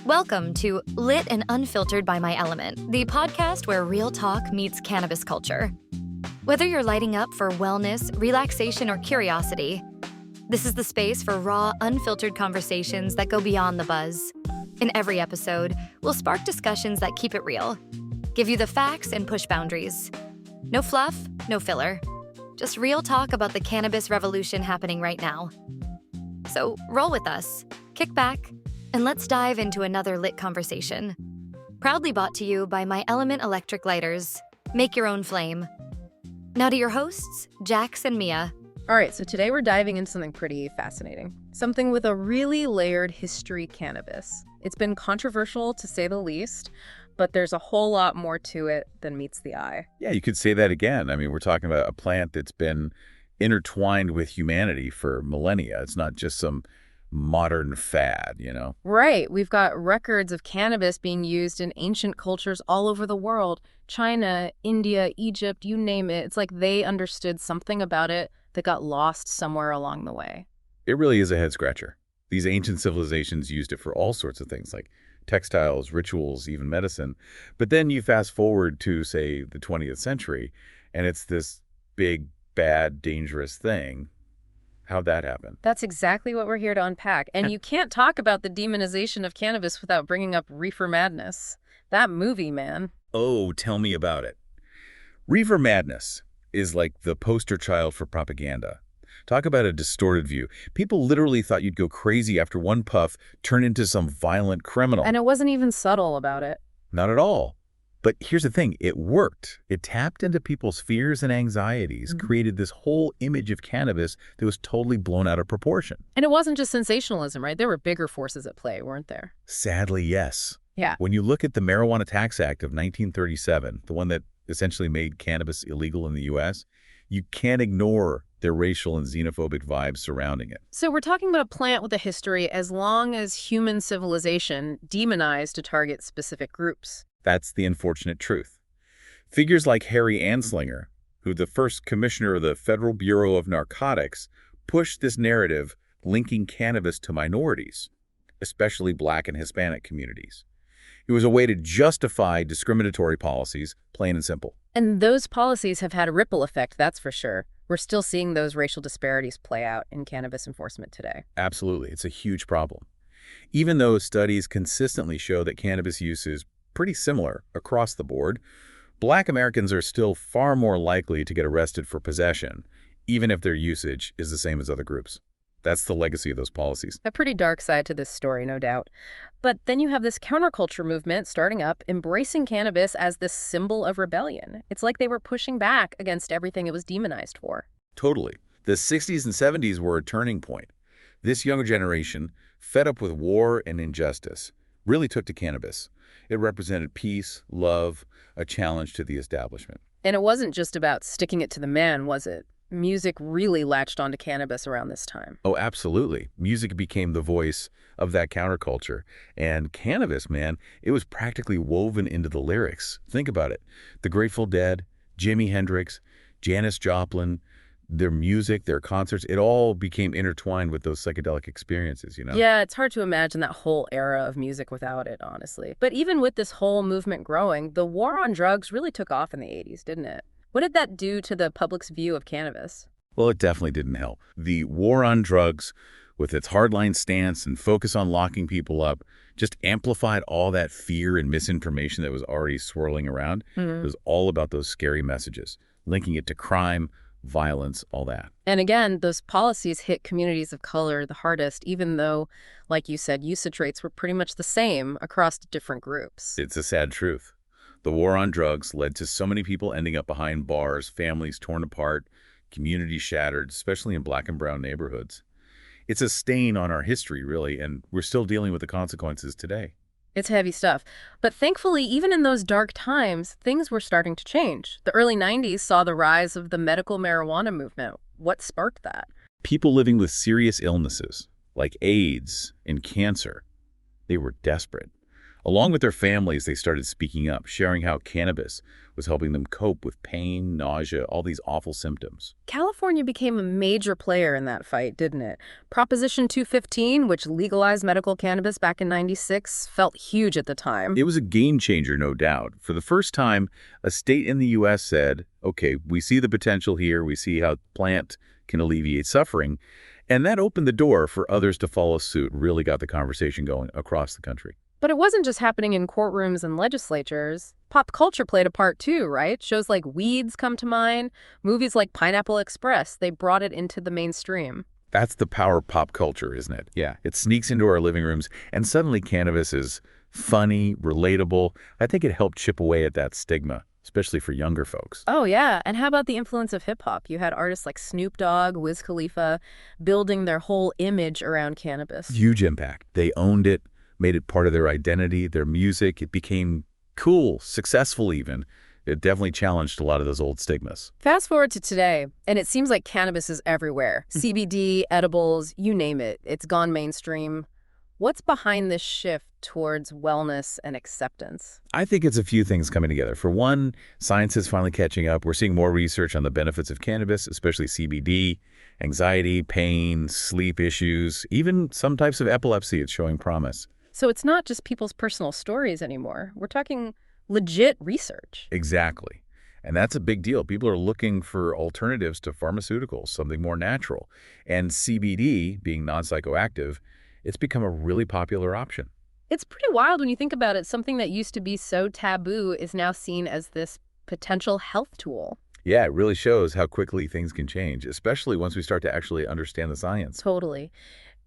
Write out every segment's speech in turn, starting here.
Welcome to Lit and Unfiltered by My Element, the podcast where real talk meets cannabis culture. Whether you're lighting up for wellness, relaxation, or curiosity, this is the space for raw, unfiltered conversations that go beyond the buzz. In every episode, we'll spark discussions that keep it real, give you the facts and push boundaries. No fluff, no filler. Just real talk about the cannabis revolution happening right now. So roll with us, kick back, and let's dive into another lit conversation. Proudly brought to you by My Element Electric Lighters. Make your own flame. Now to your hosts, Jax and Mia. All right, so today we're diving into something pretty fascinating. Something with a really layered history: cannabis. It's been controversial to say the least, but there's a whole lot more to it than meets the eye. Yeah, you could say that again. I mean, we're talking about a plant that's been intertwined with humanity for millennia. It's not just some modern fad, you know? Right. We've got records of cannabis being used in ancient cultures all over the world. China, India, Egypt, you name it. It's like they understood something about it that got lost somewhere along the way. It really is a head-scratcher. These ancient civilizations used it for all sorts of things, like textiles, rituals, even medicine. But then you fast forward to, say, the 20th century, and it's this big, bad, dangerous thing. How'd that happen? That's exactly what we're here to unpack. And you can't talk about the demonization of cannabis without bringing up Reefer Madness. That movie, man. Oh, tell me about it. Reefer Madness is like the poster child for propaganda. Talk about a distorted view. People literally thought you'd go crazy after one puff, turn into some violent criminal. And it wasn't even subtle about it. Not at all. But here's the thing, it worked. It tapped into people's fears and anxieties, created this whole image of cannabis that was totally blown out of proportion. And it wasn't just sensationalism, right? There were bigger forces at play, weren't there? Sadly, yes. Yeah. When you look at the Marijuana Tax Act of 1937, the one that essentially made cannabis illegal in the U.S., you can't ignore their racial and xenophobic vibes surrounding it. So we're talking about a plant with a history as long as human civilization demonized to target specific groups. That's the unfortunate truth. Figures like Harry Anslinger, who the first commissioner of the Federal Bureau of Narcotics, pushed this narrative linking cannabis to minorities, especially Black and Hispanic communities. It was a way to justify discriminatory policies, plain and simple. And those policies have had a ripple effect, that's for sure. We're still seeing those racial disparities play out in cannabis enforcement today. Absolutely. It's a huge problem. Even though studies consistently show that cannabis use is pretty similar across the board, Black Americans are still far more likely to get arrested for possession, even if their usage is the same as other groups. That's the legacy of those policies. A pretty dark side to this story, no doubt. But then you have this counterculture movement starting up, embracing cannabis as this symbol of rebellion. It's like they were pushing back against everything it was demonized for. Totally. The 60s and 70s were a turning point. This younger generation, fed up with war and injustice, really took to cannabis. It represented peace, love, a challenge to the establishment. And it wasn't just about sticking it to the man, was it? Music really latched onto cannabis around this time. Oh, absolutely. Music became the voice of that counterculture. And cannabis, man, it was practically woven into the lyrics. Think about it. The Grateful Dead, Jimi Hendrix, Janis Joplin, their music, their concerts, it all became intertwined with those psychedelic experiences, you know? Yeah, it's hard to imagine that whole era of music without it, honestly. But even with this whole movement growing, the war on drugs really took off in the 80s, didn't it? What did that do to the public's view of cannabis? Well, it definitely didn't help. The war on drugs, with its hardline stance and focus on locking people up, just amplified all that fear and misinformation that was already swirling around. It was all about those scary messages, linking it to crime, violence, all that. And again, those policies hit communities of color the hardest, even though, like you said, usage rates were pretty much the same across different groups. It's a sad truth. The war on drugs led to so many people ending up behind bars, families torn apart, communities shattered, especially in Black and brown neighborhoods. It's a stain on our history, really, and we're still dealing with the consequences today. It's heavy stuff. But thankfully, even in those dark times, things were starting to change. The early 90s saw the rise of the medical marijuana movement. What sparked that? People living with serious illnesses, like AIDS and cancer, they were desperate. Along with their families, they started speaking up, sharing how cannabis was helping them cope with pain, nausea, all these awful symptoms. California became a major player in that fight, didn't it? Proposition 215, which legalized medical cannabis back in '96, felt huge at the time. It was a game changer, no doubt. For the first time, a state in the U.S. said, okay, we see the potential here, we see how plant can alleviate suffering, and that opened the door for others to follow suit, really got the conversation going across the country. But it wasn't just happening in courtrooms and legislatures. Pop culture played a part too, right? Shows like Weeds come to mind, movies like Pineapple Express, they brought it into the mainstream. That's the power of pop culture, isn't it? Yeah. It sneaks into our living rooms, and suddenly cannabis is funny, relatable. I think it helped chip away at that stigma, especially for younger folks. Oh, yeah. And how about the influence of hip-hop? You had artists like Snoop Dogg, Wiz Khalifa, building their whole image around cannabis. Huge impact. They owned it, made it part of their identity, their music. It became cool, successful even. It definitely challenged a lot of those old stigmas. Fast forward to today, and it seems like cannabis is everywhere. CBD, edibles, you name it. It's gone mainstream. What's behind this shift towards wellness and acceptance? I think it's a few things coming together. For one, science is finally catching up. We're seeing more research on the benefits of cannabis, especially CBD, anxiety, pain, sleep issues, even some types of epilepsy. It's showing promise. So it's not just people's personal stories anymore. We're talking legit research. Exactly. And that's a big deal. People are looking for alternatives to pharmaceuticals, something more natural. And CBD, being non-psychoactive, it's become a really popular option. It's pretty wild when you think about it. Something that used to be so taboo is now seen as this potential health tool. Yeah, it really shows how quickly things can change, especially once we start to actually understand the science. Totally.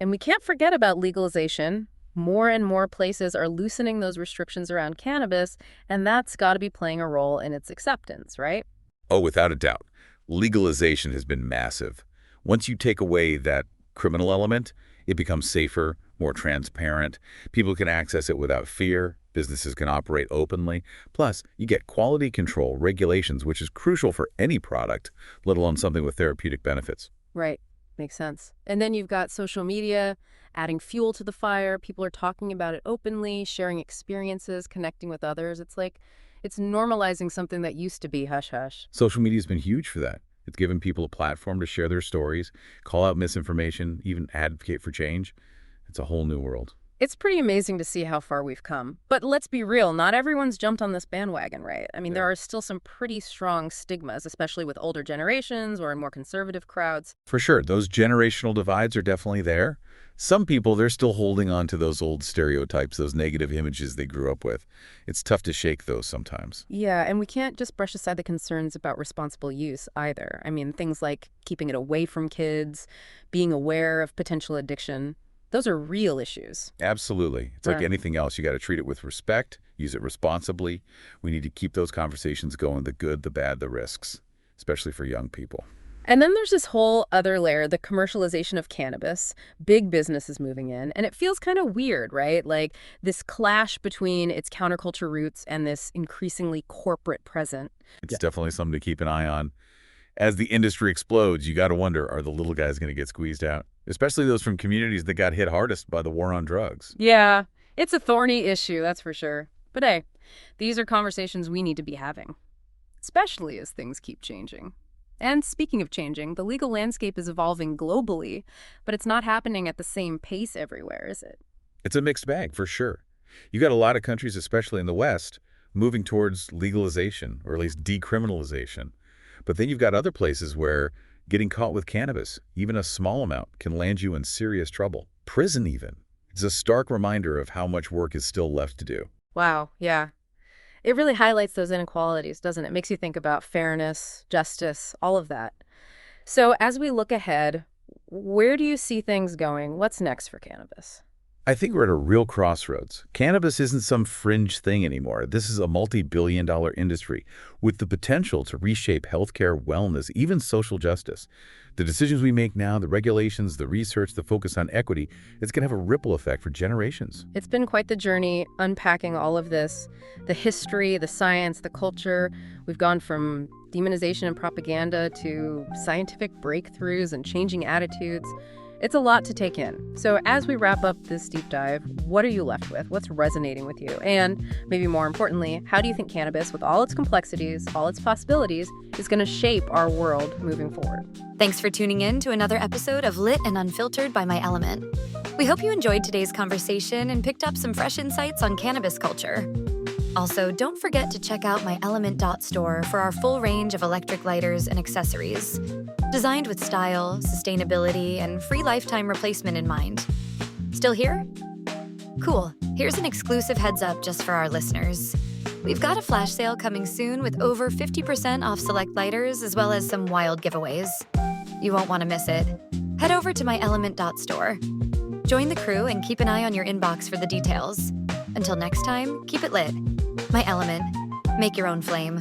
And we can't forget about legalization. More and more places are loosening those restrictions around cannabis, and that's got to be playing a role in its acceptance, right? Oh, without a doubt. Legalization has been massive. Once you take away that criminal element, it becomes safer, more transparent. People can access it without fear. Businesses can operate openly. Plus, you get quality control, regulations, which is crucial for any product, let alone something with therapeutic benefits. Right. Makes sense. And then you've got social media adding fuel to the fire. People are talking about it openly, sharing experiences, connecting with others. It's normalizing something that used to be hush-hush. Social media has been huge for that. It's given people a platform to share their stories, call out misinformation, even advocate for change. It's a whole new world. It's pretty amazing to see how far we've come. But let's be real, not everyone's jumped on this bandwagon, right? I mean, there are still some pretty strong stigmas, especially with older generations or in more conservative crowds. For sure, those generational divides are definitely there. Some people, they're still holding on to those old stereotypes, those negative images they grew up with. It's tough to shake those sometimes. Yeah, and we can't just brush aside the concerns about responsible use either. I mean, things like keeping it away from kids, being aware of potential addiction. Those are real issues. Absolutely. It's like anything else. You got to treat it with respect, use it responsibly. We need to keep those conversations going, the good, the bad, the risks, especially for young people. And then there's this whole other layer, the commercialization of cannabis. Big business is moving in, and it feels kind of weird, right? Like this clash between its counterculture roots and this increasingly corporate present. It's definitely something to keep an eye on. As the industry explodes, you got to wonder, are the little guys going to get squeezed out? Especially those from communities that got hit hardest by the war on drugs. Yeah, it's a thorny issue, that's for sure. But hey, these are conversations we need to be having, especially as things keep changing. And speaking of changing, the legal landscape is evolving globally, but it's not happening at the same pace everywhere, is it? It's a mixed bag, for sure. You got a lot of countries, especially in the West, moving towards legalization, or at least decriminalization. But then you've got other places where getting caught with cannabis, even a small amount, can land you in serious trouble. Prison even. It's a stark reminder of how much work is still left to do. Wow, yeah. It really highlights those inequalities, doesn't it? Makes you think about fairness, justice, all of that. So as we look ahead, where do you see things going? What's next for cannabis? I think we're at a real crossroads. Cannabis isn't some fringe thing anymore. This is a multi-billion-dollar industry with the potential to reshape healthcare, wellness, even social justice. The decisions we make now, the regulations, the research, the focus on equity, it's going to have a ripple effect for generations. It's been quite the journey unpacking all of this, the history, the science, the culture. We've gone from demonization and propaganda to scientific breakthroughs and changing attitudes. It's a lot to take in. So as we wrap up this deep dive, what are you left with? What's resonating with you? And maybe more importantly, how do you think cannabis, with all its complexities, all its possibilities, is going to shape our world moving forward? Thanks for tuning in to another episode of Lit and Unfiltered by My Element. We hope you enjoyed today's conversation and picked up some fresh insights on cannabis culture. Also, don't forget to check out myelement.store for our full range of electric lighters and accessories, designed with style, sustainability, and free lifetime replacement in mind. Still here? Cool. Here's an exclusive heads up just for our listeners. We've got a flash sale coming soon with over 50% off select lighters, as well as some wild giveaways. You won't want to miss it. Head over to myelement.store. Join the crew and keep an eye on your inbox for the details. Until next time, keep it lit. My Element. Make your own flame.